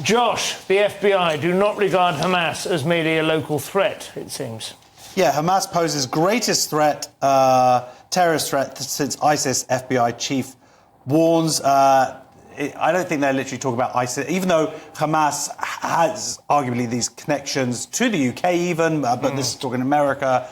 Josh, the FBI do not regard Hamas as merely a local threat, it seems. Yeah, Hamas poses greatest threat, terrorist threat since ISIS, FBI chief warns. I don't think they're literally talking about ISIS, even though Hamas has arguably these connections to the UK even, but this is talking America,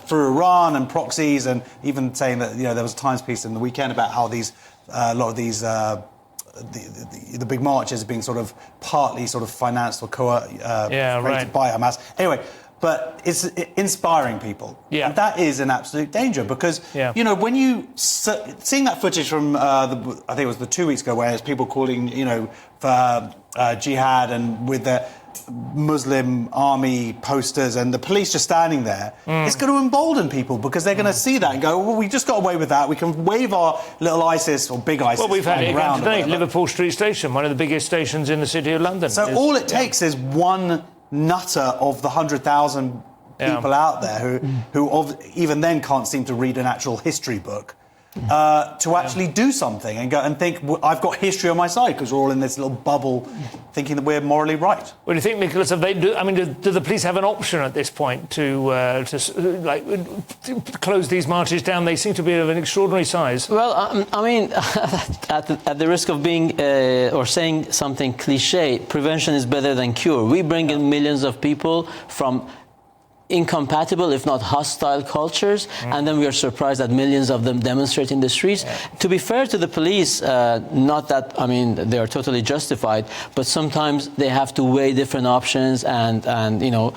through Iran and proxies, and even saying that, you know, there was a Times piece in the weekend about how these, a lot of these, the big marches are being sort of partly sort of financed or created by Hamas. Anyway, but it's inspiring people. Yeah. And that is an absolute danger because, you know, when you... Seeing that footage from, I think it was 2 weeks ago, where there's people calling, you know, for jihad and with the Muslim army posters and the police just standing there, it's going to embolden people because they're going to see that and go, well, we just got away with that. We can wave our little ISIS or big ISIS. Well, we've had it again today, whatever. Liverpool Street Station, one of the biggest stations in the city of London. So all it takes is one nutter of the 100,000 people out there who even then can't seem to read an actual history book to actually do something and go and think, well, I've got history on my side, because we're all in this little bubble thinking that we're morally right. What do you think, Nicholas? Do the police have an option at this point to close these marches down? They seem to be of an extraordinary size. Well, I mean, at the risk of being or saying something cliche, prevention is better than cure. We bring in millions of people from incompatible, if not hostile cultures, and then we are surprised that millions of them demonstrate in the streets. To be fair to the police, not that, I mean, they are totally justified, but sometimes they have to weigh different options and you know,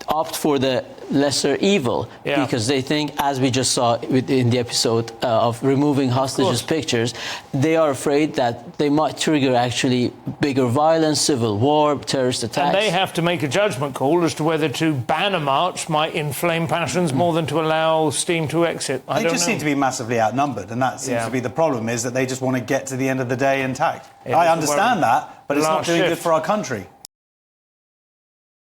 opt for the lesser evil, because they think, as we just saw in the episode of removing hostages pictures, they are afraid that they might trigger actually bigger violence, civil war, terrorist attacks. And they have to make a judgment call as to whether to ban a march might inflame passions more than to allow steam to exit. They just seem to be massively outnumbered, and that seems to be the problem, is that they just want to get to the end of the day intact. I understand that, but it's not doing good for our country.